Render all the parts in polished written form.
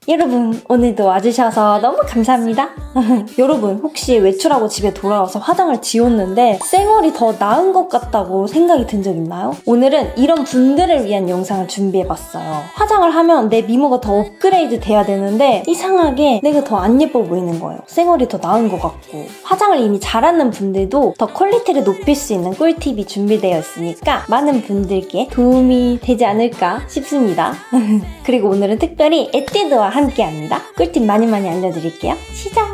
여러분, 오늘도 와주셔서 너무 감사합니다. 여러분, 혹시 외출하고 집에 돌아와서 화장을 지웠는데 쌩얼이 더 나은 것 같다고 생각이 든 적 있나요? 오늘은 이런 분들을 위한 영상을 준비해봤어요. 화장을 하면 내 미모가 더 업그레이드 돼야 되는데 이상하게 내가 더 안 예뻐 보이는 거예요. 쌩얼이 더 나은 것 같고. 화장을 이미 잘하는 분들도 더 퀄리티를 높일 수 있는 꿀팁이 준비되어 있으니까 많은 분들께 도움이 되지 않을까 싶습니다. 그리고 오늘은 특별히 에뛰드와 함께합니다. 꿀팁 많이 알려드릴게요. 시작!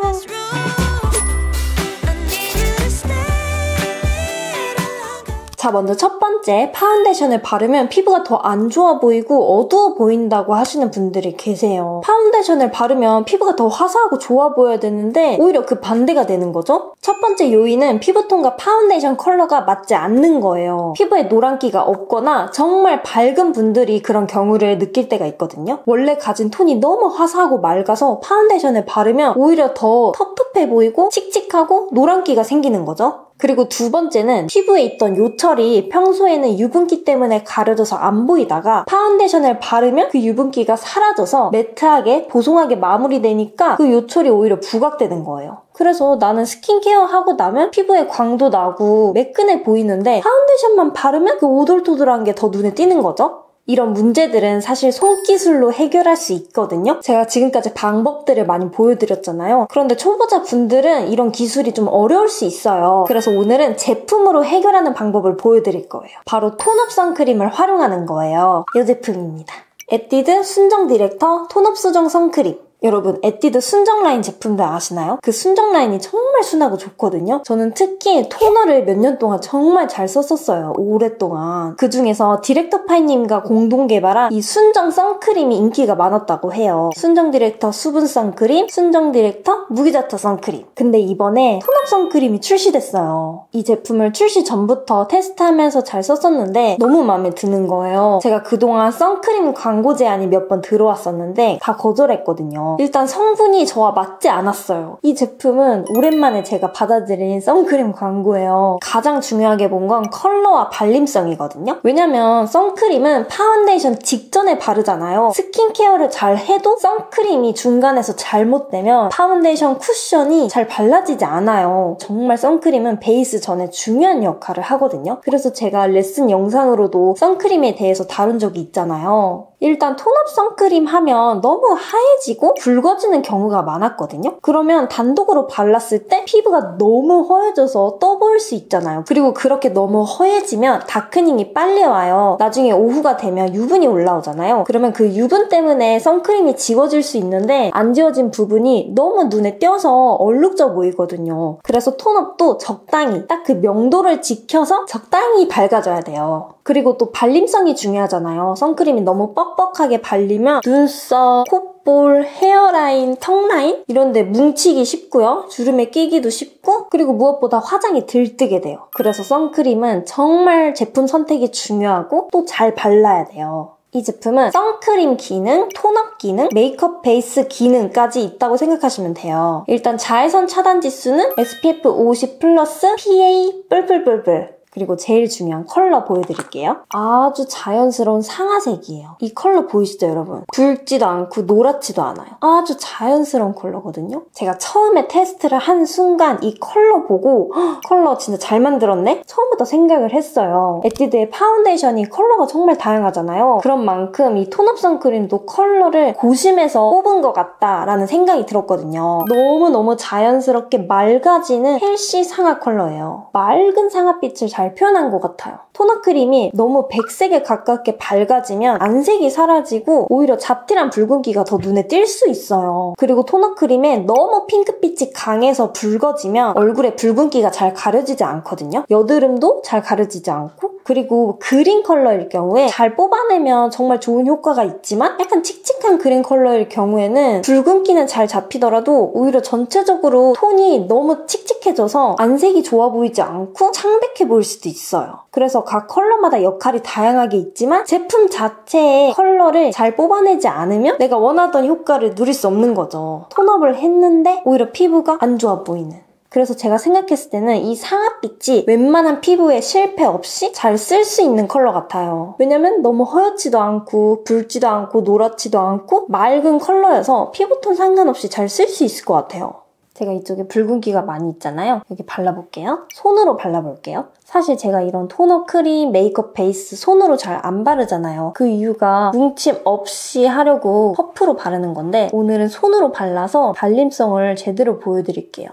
자, 먼저 첫 번째, 파운데이션을 바르면 피부가 더 안 좋아 보이고 어두워 보인다고 하시는 분들이 계세요. 파운데이션을 바르면 피부가 더 화사하고 좋아 보여야 되는데 오히려 그 반대가 되는 거죠? 첫 번째 요인은 피부톤과 파운데이션 컬러가 맞지 않는 거예요. 피부에 노란기가 없거나 정말 밝은 분들이 그런 경우를 느낄 때가 있거든요. 원래 가진 톤이 너무 화사하고 맑아서 파운데이션을 바르면 오히려 더 텁텁해 보이고 칙칙하고 노란기가 생기는 거죠. 그리고 두 번째는 피부에 있던 요철이 평소에는 유분기 때문에 가려져서 안 보이다가 파운데이션을 바르면 그 유분기가 사라져서 매트하게 보송하게 마무리되니까 그 요철이 오히려 부각되는 거예요. 그래서 나는 스킨케어 하고 나면 피부에 광도 나고 매끈해 보이는데 파운데이션만 바르면 그 오돌토돌한 게 더 눈에 띄는 거죠. 이런 문제들은 사실 손기술로 해결할 수 있거든요. 제가 지금까지 방법들을 많이 보여드렸잖아요. 그런데 초보자 분들은 이런 기술이 좀 어려울 수 있어요. 그래서 오늘은 제품으로 해결하는 방법을 보여드릴 거예요. 바로 톤업 선크림을 활용하는 거예요. 이 제품입니다. 에뛰드 순정 디렉터 톤업 수정 선크림. 여러분, 에뛰드 순정 라인 제품들 아시나요? 그 순정 라인이 정말 순하고 좋거든요. 저는 특히 토너를 몇 년 동안 정말 잘 썼었어요. 오랫동안. 그중에서 디렉터파이님과 공동 개발한 이 순정 선크림이 인기가 많았다고 해요. 순정 디렉터 수분 선크림, 순정 디렉터 무기자터 선크림. 근데 이번에 톤업 선크림이 출시됐어요. 이 제품을 출시 전부터 테스트하면서 잘 썼었는데 너무 마음에 드는 거예요. 제가 그동안 선크림 광고 제안이 몇 번 들어왔었는데 다 거절했거든요. 일단 성분이 저와 맞지 않았어요. 이 제품은 오랜만에 제가 받아들인 선크림 광고예요. 가장 중요하게 본 건 컬러와 발림성이거든요. 왜냐면 선크림은 파운데이션 직전에 바르잖아요. 스킨케어를 잘 해도 선크림이 중간에서 잘못되면 파운데이션 쿠션이 잘 발라지지 않아요. 정말 선크림은 베이스 전에 중요한 역할을 하거든요. 그래서 제가 레슨 영상으로도 선크림에 대해서 다룬 적이 있잖아요. 일단 톤업 선크림 하면 너무 하얘지고 붉어지는 경우가 많았거든요. 그러면 단독으로 발랐을 때 피부가 너무 허해져서 떠 보일 수 있잖아요. 그리고 그렇게 너무 허해지면 다크닝이 빨리 와요. 나중에 오후가 되면 유분이 올라오잖아요. 그러면 그 유분 때문에 선크림이 지워질 수 있는데 안 지워진 부분이 너무 눈에 띄어서 얼룩져 보이거든요. 그래서 톤업도 적당히 딱 그 명도를 지켜서 적당히 밝아져야 돼요. 그리고 또 발림성이 중요하잖아요. 선크림이 너무 뻑뻑하게 발리면 눈썹, 콧볼, 헤어라인, 턱라인 이런 데 뭉치기 쉽고요. 주름에 끼기도 쉽고 그리고 무엇보다 화장이 들뜨게 돼요. 그래서 선크림은 정말 제품 선택이 중요하고 또 잘 발라야 돼요. 이 제품은 선크림 기능, 톤업 기능, 메이크업 베이스 기능까지 있다고 생각하시면 돼요. 일단 자외선 차단 지수는 SPF 50 플러스 PA 뿔뿔뿔뿔. 그리고 제일 중요한 컬러 보여드릴게요. 아주 자연스러운 상아색이에요. 이 컬러 보이시죠, 여러분? 붉지도 않고 노랗지도 않아요. 아주 자연스러운 컬러거든요. 제가 처음에 테스트를 한 순간 이 컬러 보고 컬러 진짜 잘 만들었네? 처음부터 생각을 했어요. 에뛰드의 파운데이션이 컬러가 정말 다양하잖아요. 그런 만큼 이 톤업 선크림도 컬러를 고심해서 뽑은 것 같다라는 생각이 들었거든요. 너무너무 자연스럽게 맑아지는 헬시 상아 컬러예요. 맑은 상아빛을 잘 표현한 것 같아요. 토너 크림이 너무 백색에 가깝게 밝아지면 안색이 사라지고 오히려 잡티란 붉은기가 더 눈에 띌 수 있어요. 그리고 토너 크림에 너무 핑크빛이 강해서 붉어지면 얼굴에 붉은기가 잘 가려지지 않거든요. 여드름도 잘 가려지지 않고 그리고 그린 컬러일 경우에 잘 뽑아내면 정말 좋은 효과가 있지만 약간 칙칙한 그린 컬러일 경우에는 붉은기는 잘 잡히더라도 오히려 전체적으로 톤이 너무 칙칙해져서 안색이 좋아 보이지 않고 창백해 보일 수도 있어요. 그래서 각 컬러마다 역할이 다양하게 있지만 제품 자체의 컬러를 잘 뽑아내지 않으면 내가 원하던 효과를 누릴 수 없는 거죠. 톤업을 했는데 오히려 피부가 안 좋아 보이는 그래서 제가 생각했을 때는 이 상아빛이 웬만한 피부에 실패 없이 잘 쓸 수 있는 컬러 같아요. 왜냐면 너무 허옇지도 않고 붉지도 않고 노랗지도 않고 맑은 컬러여서 피부톤 상관없이 잘 쓸 수 있을 것 같아요. 제가 이쪽에 붉은기가 많이 있잖아요. 여기 발라볼게요. 손으로 발라볼게요. 사실 제가 이런 토너, 크림, 메이크업 베이스 손으로 잘 안 바르잖아요. 그 이유가 뭉침 없이 하려고 퍼프로 바르는 건데 오늘은 손으로 발라서 발림성을 제대로 보여드릴게요.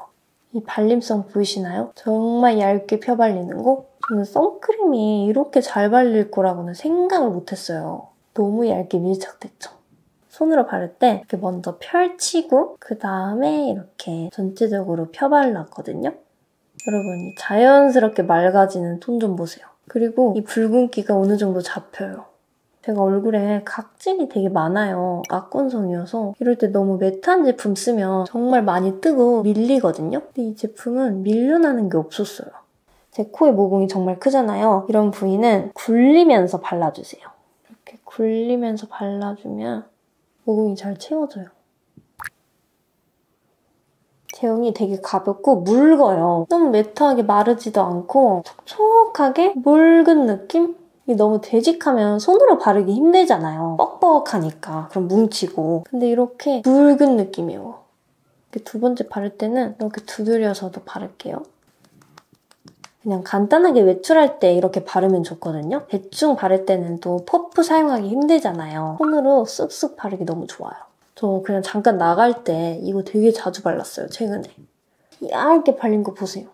이 발림성 보이시나요? 정말 얇게 펴발리는 거? 저는 선크림이 이렇게 잘 발릴 거라고는 생각을 못했어요. 너무 얇게 밀착됐죠? 손으로 바를 때 이렇게 먼저 펼치고 그 다음에 이렇게 전체적으로 펴발랐거든요. 여러분 이 자연스럽게 맑아지는 톤 좀 보세요. 그리고 이 붉은기가 어느 정도 잡혀요. 제가 얼굴에 각질이 되게 많아요. 악건성이어서 이럴 때 너무 매트한 제품 쓰면 정말 많이 뜨고 밀리거든요. 근데 이 제품은 밀려나는 게 없었어요. 제 코의 모공이 정말 크잖아요. 이런 부위는 굴리면서 발라주세요. 이렇게 굴리면서 발라주면 모공이 잘 채워져요. 제형이 되게 가볍고 묽어요. 너무 매트하게 마르지도 않고 촉촉하게 묽은 느낌? 너무 되직하면 손으로 바르기 힘들잖아요. 뻑뻑하니까. 그럼 뭉치고. 근데 이렇게 묽은 느낌이에요. 이렇게 두 번째 바를 때는 이렇게 두드려서도 바를게요. 그냥 간단하게 외출할 때 이렇게 바르면 좋거든요. 대충 바를 때는 또 퍼프 사용하기 힘들잖아요. 손으로 쓱쓱 바르기 너무 좋아요. 저 그냥 잠깐 나갈 때 이거 되게 자주 발랐어요, 최근에. 얇게 발린 거 보세요.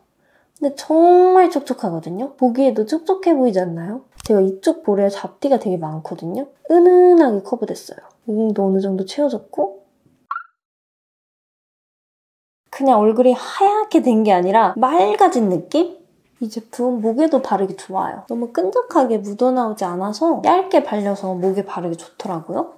근데 정말 촉촉하거든요? 보기에도 촉촉해 보이지 않나요? 제가 이쪽 볼에 잡티가 되게 많거든요? 은은하게 커버됐어요. 모공도 어느 정도 채워졌고 그냥 얼굴이 하얗게 된 게 아니라 맑아진 느낌? 이 제품 목에도 바르기 좋아요. 너무 끈적하게 묻어나오지 않아서 얇게 발려서 목에 바르기 좋더라고요.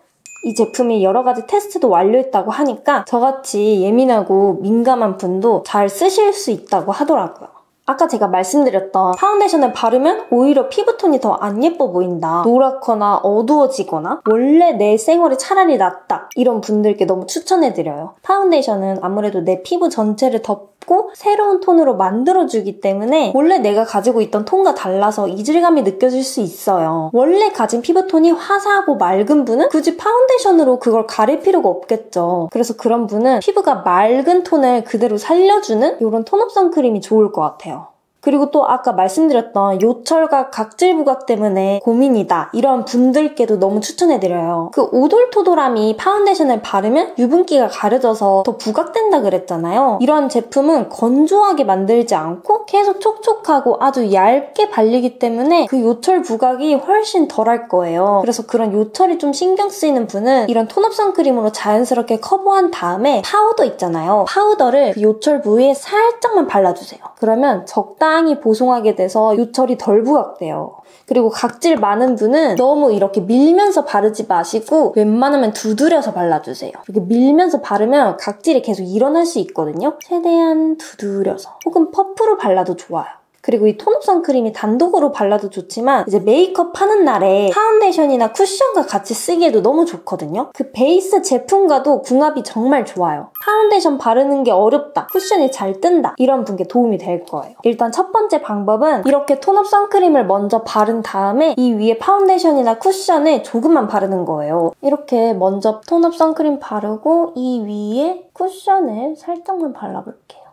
이 제품이 여러 가지 테스트도 완료했다고 하니까 저같이 예민하고 민감한 분도 잘 쓰실 수 있다고 하더라고요. 아까 제가 말씀드렸던 파운데이션을 바르면 오히려 피부톤이 더 안 예뻐 보인다. 노랗거나 어두워지거나 원래 내 생얼이 차라리 낫다. 이런 분들께 너무 추천해드려요. 파운데이션은 아무래도 내 피부 전체를 덮고 새로운 톤으로 만들어주기 때문에 원래 내가 가지고 있던 톤과 달라서 이질감이 느껴질 수 있어요. 원래 가진 피부톤이 화사하고 맑은 분은 굳이 파운데이션으로 그걸 가릴 필요가 없겠죠. 그래서 그런 분은 피부가 맑은 톤을 그대로 살려주는 이런 톤업 선크림이 좋을 것 같아요. 그리고 또 아까 말씀드렸던 요철과 각질 부각 때문에 고민이다 이런 분들께도 너무 추천해드려요. 그 오돌토돌함이 파운데이션을 바르면 유분기가 가려져서 더 부각된다 그랬잖아요. 이런 제품은 건조하게 만들지 않고 계속 촉촉하고 아주 얇게 발리기 때문에 그 요철 부각이 훨씬 덜할 거예요. 그래서 그런 요철이 좀 신경 쓰이는 분은 이런 톤업 선크림으로 자연스럽게 커버한 다음에 파우더 있잖아요. 파우더를 그 요철 부위에 살짝만 발라주세요. 그러면 적당히 보송하게 돼서 요철이 덜 부각돼요. 그리고 각질 많은 분은 너무 이렇게 밀면서 바르지 마시고 웬만하면 두드려서 발라주세요. 이렇게 밀면서 바르면 각질이 계속 일어날 수 있거든요. 최대한 두드려서 혹은 퍼프로 발라도 좋아요. 그리고 이 톤업 선크림이 단독으로 발라도 좋지만 이제 메이크업 하는 날에 파운데이션이나 쿠션과 같이 쓰기에도 너무 좋거든요. 그 베이스 제품과도 궁합이 정말 좋아요. 파운데이션 바르는 게 어렵다, 쿠션이 잘 뜬다 이런 분께 도움이 될 거예요. 일단 첫 번째 방법은 이렇게 톤업 선크림을 먼저 바른 다음에 이 위에 파운데이션이나 쿠션을 조금만 바르는 거예요. 이렇게 먼저 톤업 선크림 바르고 이 위에 쿠션을 살짝만 발라볼게요.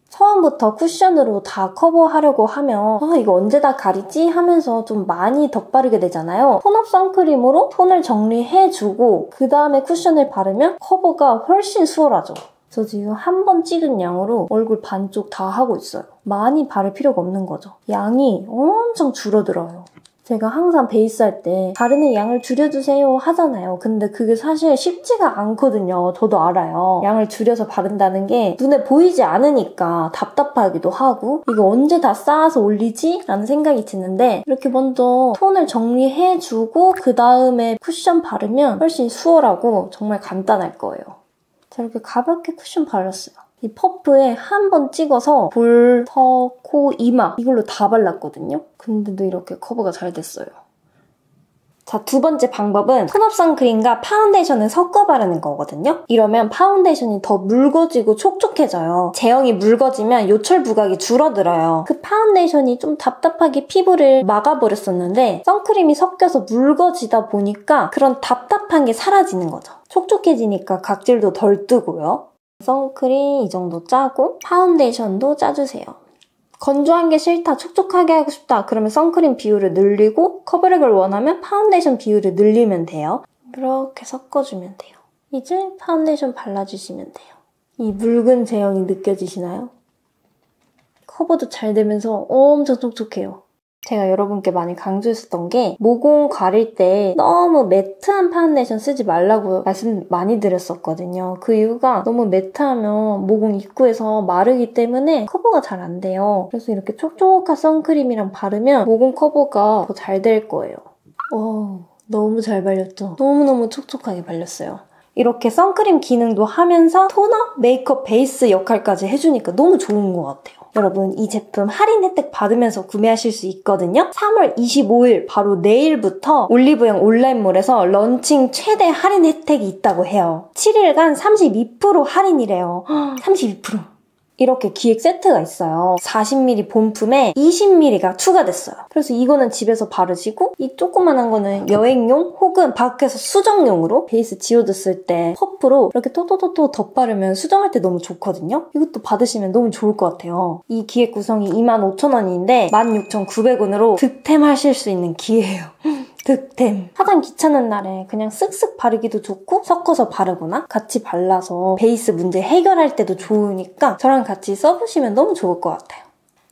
처음부터 쿠션으로 다 커버하려고 하면 이거 언제 다 가리지? 하면서 좀 많이 덧바르게 되잖아요. 톤업 선크림으로 톤을 정리해주고 그 다음에 쿠션을 바르면 커버가 훨씬 수월하죠. 저 지금 한 번 찍은 양으로 얼굴 반쪽 다 하고 있어요. 많이 바를 필요가 없는 거죠. 양이 엄청 줄어들어요. 제가 항상 베이스 할 때 바르는 양을 줄여주세요 하잖아요. 근데 그게 사실 쉽지가 않거든요. 저도 알아요. 양을 줄여서 바른다는 게 눈에 보이지 않으니까 답답하기도 하고 이거 언제 다 쌓아서 올리지? 라는 생각이 드는데 이렇게 먼저 톤을 정리해주고 그 다음에 쿠션 바르면 훨씬 수월하고 정말 간단할 거예요. 자, 이렇게 가볍게 쿠션 발랐어요. 이 퍼프에 한 번 찍어서 볼, 턱, 코, 이마 이걸로 다 발랐거든요. 근데도 이렇게 커버가 잘 됐어요. 자, 두 번째 방법은 톤업 선크림과 파운데이션을 섞어 바르는 거거든요. 이러면 파운데이션이 더 묽어지고 촉촉해져요. 제형이 묽어지면 요철 부각이 줄어들어요. 그 파운데이션이 좀 답답하게 피부를 막아버렸었는데 선크림이 섞여서 묽어지다 보니까 그런 답답한 게 사라지는 거죠. 촉촉해지니까 각질도 덜 뜨고요. 선크림 이 정도 짜고 파운데이션도 짜주세요. 건조한 게 싫다, 촉촉하게 하고 싶다 그러면 선크림 비율을 늘리고 커버력을 원하면 파운데이션 비율을 늘리면 돼요. 이렇게 섞어주면 돼요. 이제 파운데이션 발라주시면 돼요. 이 묽은 제형이 느껴지시나요? 커버도 잘 되면서 엄청 촉촉해요. 제가 여러분께 많이 강조했었던 게 모공 가릴 때 너무 매트한 파운데이션 쓰지 말라고 말씀 많이 드렸었거든요. 그 이유가 너무 매트하면 모공 입구에서 마르기 때문에 커버가 잘 안 돼요. 그래서 이렇게 촉촉한 선크림이랑 바르면 모공 커버가 더 잘 될 거예요. 너무 잘 발렸죠? 너무너무 촉촉하게 발렸어요. 이렇게 선크림 기능도 하면서 토너, 메이크업 베이스 역할까지 해주니까 너무 좋은 것 같아요. 여러분 이 제품 할인 혜택 받으면서 구매하실 수 있거든요. 3월 25일 바로 내일부터 올리브영 온라인몰에서 런칭 최대 할인 혜택이 있다고 해요. 7일간 32% 할인이래요. 32%. 이렇게 기획 세트가 있어요. 40ml 본품에 20ml가 추가됐어요. 그래서 이거는 집에서 바르시고 이 조그만한 거는 여행용 혹은 밖에서 수정용으로 베이스 지워졌을 때 퍼프로 이렇게 토토토토 덧바르면 수정할 때 너무 좋거든요. 이것도 받으시면 너무 좋을 것 같아요. 이 기획 구성이 25,000원인데 16,900원으로 득템하실 수 있는 기회예요. 득템. 화장 귀찮은 날에 그냥 쓱쓱 바르기도 좋고 섞어서 바르거나 같이 발라서 베이스 문제 해결할 때도 좋으니까 저랑 같이 써보시면 너무 좋을 것 같아요.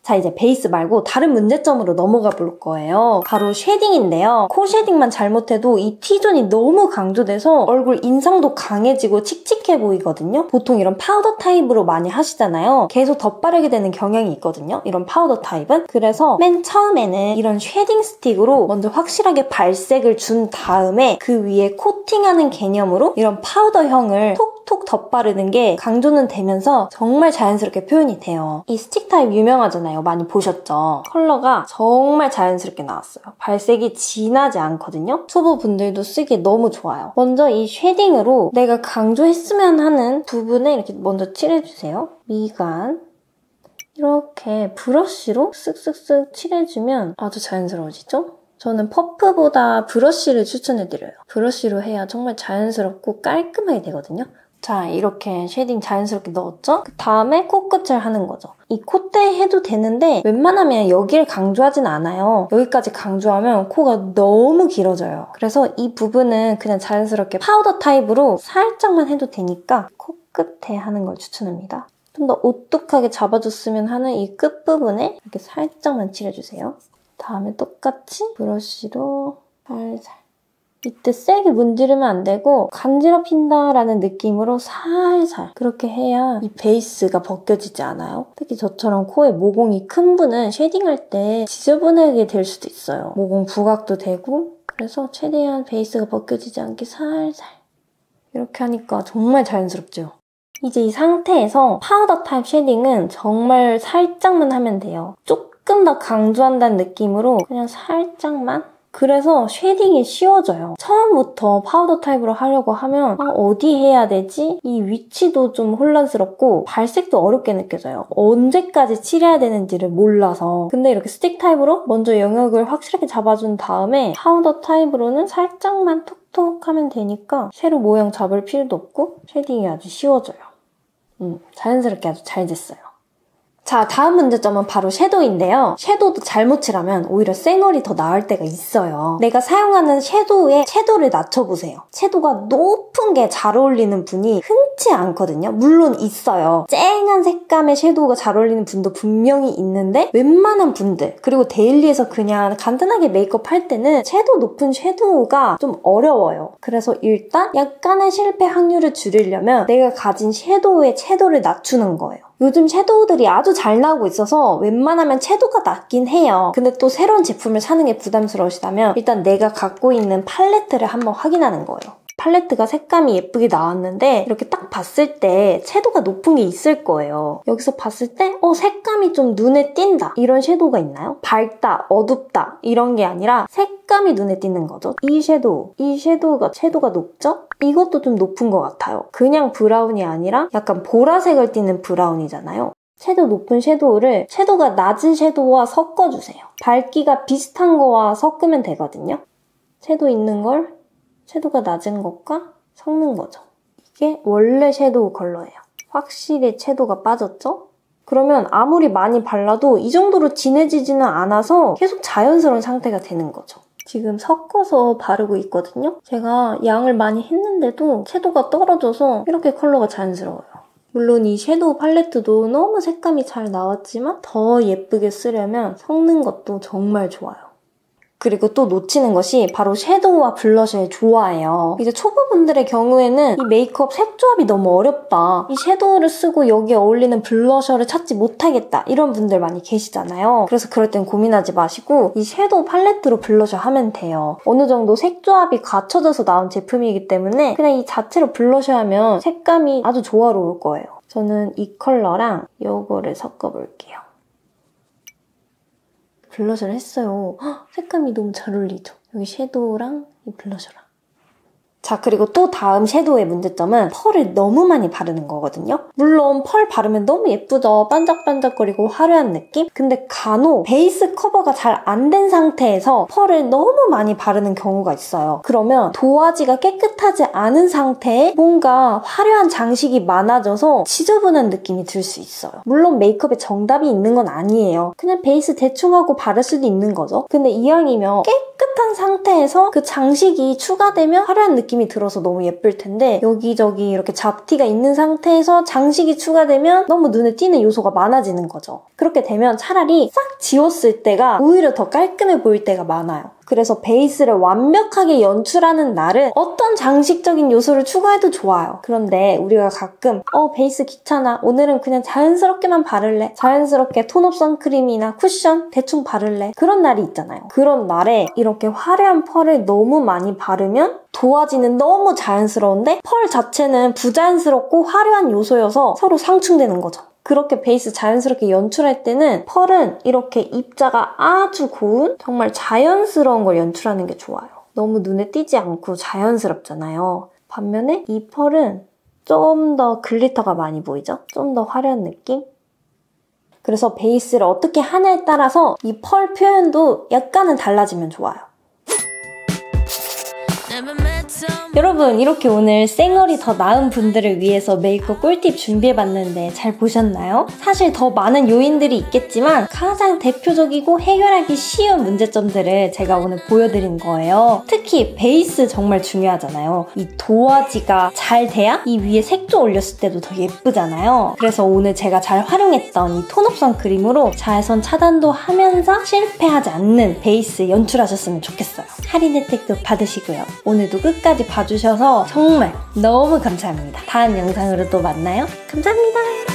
자, 이제 베이스 말고 다른 문제점으로 넘어가 볼 거예요. 바로 쉐딩인데요. 코 쉐딩만 잘못해도 이 T존이 너무 강조돼서 얼굴 인상도 강해지고 칙칙해 보이거든요. 보통 이런 파우더 타입으로 많이 하시잖아요. 계속 덧바르게 되는 경향이 있거든요. 이런 파우더 타입은. 그래서 맨 처음에는 이런 쉐딩 스틱으로 먼저 확실하게 발색을 준 다음에 그 위에 코팅하는 개념으로 이런 파우더형을 톡톡 덧바르는 게 강조는 되면서 정말 자연스럽게 표현이 돼요. 이 스틱 타입 유명하잖아요. 많이 보셨죠? 컬러가 정말 자연스럽게 나왔어요. 발색이 진하지 않거든요. 초보분들도 쓰기 너무 좋아요. 먼저 이 쉐딩으로 내가 강조했으면 하는 부분에 이렇게 먼저 칠해주세요. 미간 이렇게 브러쉬로 쓱쓱쓱 칠해주면 아주 자연스러워지죠? 저는 퍼프보다 브러쉬를 추천해드려요. 브러쉬로 해야 정말 자연스럽고 깔끔하게 되거든요. 자, 이렇게 쉐딩 자연스럽게 넣었죠? 그 다음에 코끝을 하는 거죠. 이 콧대 해도 되는데 웬만하면 여기를 강조하진 않아요. 여기까지 강조하면 코가 너무 길어져요. 그래서 이 부분은 그냥 자연스럽게 파우더 타입으로 살짝만 해도 되니까 코끝에 하는 걸 추천합니다. 좀 더 오뚝하게 잡아줬으면 하는 이 끝부분에 이렇게 살짝만 칠해주세요. 다음에 똑같이 브러쉬로 살살. 이때 세게 문지르면 안 되고 간지럽힌다라는 느낌으로 살살 그렇게 해야 이 베이스가 벗겨지지 않아요. 특히 저처럼 코에 모공이 큰 분은 쉐딩할 때 지저분하게 될 수도 있어요. 모공 부각도 되고 그래서 최대한 베이스가 벗겨지지 않게 살살 이렇게 하니까 정말 자연스럽죠. 이제 이 상태에서 파우더 타입 쉐딩은 정말 살짝만 하면 돼요. 조금 더 강조한다는 느낌으로 그냥 살짝만 그래서 쉐딩이 쉬워져요. 처음부터 파우더 타입으로 하려고 하면 어디 해야 되지? 이 위치도 좀 혼란스럽고 발색도 어렵게 느껴져요. 언제까지 칠해야 되는지를 몰라서. 근데 이렇게 스틱 타입으로 먼저 영역을 확실하게 잡아준 다음에 파우더 타입으로는 살짝만 톡톡 하면 되니까 새로 모양 잡을 필요도 없고 쉐딩이 아주 쉬워져요. 자연스럽게 아주 잘 됐어요. 자, 다음 문제점은 바로 섀도우인데요. 섀도우도 잘못 칠하면 오히려 쌩얼이 더 나을 때가 있어요. 내가 사용하는 섀도우에 채도를 낮춰보세요. 채도가 높은 게 잘 어울리는 분이 흔치 않거든요. 물론 있어요. 쨍한 색감의 섀도우가 잘 어울리는 분도 분명히 있는데 웬만한 분들 그리고 데일리에서 그냥 간단하게 메이크업 할 때는 채도 높은 섀도우가 좀 어려워요. 그래서 일단 약간의 실패 확률을 줄이려면 내가 가진 섀도우의 채도를 낮추는 거예요. 요즘 섀도우들이 아주 잘 나오고 있어서 웬만하면 채도가 낮긴 해요. 근데 또 새로운 제품을 사는 게 부담스러우시다면 일단 내가 갖고 있는 팔레트를 한번 확인하는 거예요. 팔레트가 색감이 예쁘게 나왔는데 이렇게 딱 봤을 때 채도가 높은 게 있을 거예요. 여기서 봤을 때 색감이 좀 눈에 띈다. 이런 섀도우가 있나요? 밝다, 어둡다 이런 게 아니라 색감이 눈에 띄는 거죠. 이 섀도우가 채도가 높죠? 이것도 좀 높은 것 같아요. 그냥 브라운이 아니라 약간 보라색을 띠는 브라운이잖아요. 채도 높은 섀도우를 채도가 낮은 섀도우와 섞어주세요. 밝기가 비슷한 거와 섞으면 되거든요. 채도 있는 걸 채도가 낮은 것과 섞는 거죠. 이게 원래 섀도우 컬러예요. 확실히 채도가 빠졌죠? 그러면 아무리 많이 발라도 이 정도로 진해지지는 않아서 계속 자연스러운 상태가 되는 거죠. 지금 섞어서 바르고 있거든요. 제가 양을 많이 했는데도 채도가 떨어져서 이렇게 컬러가 자연스러워요. 물론 이 섀도우 팔레트도 너무 색감이 잘 나왔지만 더 예쁘게 쓰려면 섞는 것도 정말 좋아요. 그리고 또 놓치는 것이 바로 섀도우와 블러셔의 조화예요. 이제 초보분들의 경우에는 이 메이크업 색 조합이 너무 어렵다. 이 섀도우를 쓰고 여기에 어울리는 블러셔를 찾지 못하겠다. 이런 분들 많이 계시잖아요. 그래서 그럴 땐 고민하지 마시고 이 섀도우 팔레트로 블러셔 하면 돼요. 어느 정도 색 조합이 갖춰져서 나온 제품이기 때문에 그냥 이 자체로 블러셔 하면 색감이 아주 조화로울 거예요. 저는 이 컬러랑 이거를 섞어볼게요. 블러셔를 했어요. 색감이 너무 잘 어울리죠? 여기 섀도우랑 이 블러셔랑. 자, 그리고 또 다음 섀도우의 문제점은 펄을 너무 많이 바르는 거거든요. 물론 펄 바르면 너무 예쁘죠? 반짝반짝거리고 화려한 느낌? 근데 간혹 베이스 커버가 잘 안 된 상태에서 펄을 너무 많이 바르는 경우가 있어요. 그러면 도화지가 깨끗하지 않은 상태에 뭔가 화려한 장식이 많아져서 지저분한 느낌이 들 수 있어요. 물론 메이크업에 정답이 있는 건 아니에요. 그냥 베이스 대충 하고 바를 수도 있는 거죠. 근데 이왕이면 깨끗한 상태에서 그 장식이 추가되면 화려한 느낌이 들어서 너무 예쁠 텐데 여기저기 이렇게 잡티가 있는 상태에서 장식이 추가되면 너무 눈에 띄는 요소가 많아지는 거죠. 그렇게 되면 차라리 싹 지웠을 때가 오히려 더 깔끔해 보일 때가 많아요. 그래서 베이스를 완벽하게 연출하는 날은 어떤 장식적인 요소를 추가해도 좋아요. 그런데 우리가 가끔 베이스 귀찮아. 오늘은 그냥 자연스럽게만 바를래. 자연스럽게 톤업 선크림이나 쿠션 대충 바를래. 그런 날이 있잖아요. 그런 날에 이렇게 화려한 펄을 너무 많이 바르면 도화지는 너무 자연스러운데 펄 자체는 부자연스럽고 화려한 요소여서 서로 상충되는 거죠. 그렇게 베이스 자연스럽게 연출할 때는 펄은 이렇게 입자가 아주 고운 정말 자연스러운 걸 연출하는 게 좋아요. 너무 눈에 띄지 않고 자연스럽잖아요. 반면에 이 펄은 좀 더 글리터가 많이 보이죠? 좀 더 화려한 느낌? 그래서 베이스를 어떻게 하냐에 따라서 이 펄 표현도 약간은 달라지면 좋아요. 여러분, 이렇게 오늘 쌩얼이 더 나은 분들을 위해서 메이크업 꿀팁 준비해봤는데 잘 보셨나요? 사실 더 많은 요인들이 있겠지만 가장 대표적이고 해결하기 쉬운 문제점들을 제가 오늘 보여드린 거예요. 특히 베이스 정말 중요하잖아요. 이 도화지가 잘 돼야 이 위에 색조 올렸을 때도 더 예쁘잖아요. 그래서 오늘 제가 잘 활용했던 이 톤업 선크림으로 자외선 차단도 하면서 실패하지 않는 베이스 연출하셨으면 좋겠어요. 할인 혜택도 받으시고요. 오늘도 끝까지 봐주셔서 정말 너무 감사합니다. 다음 영상으로 또 만나요. 감사합니다.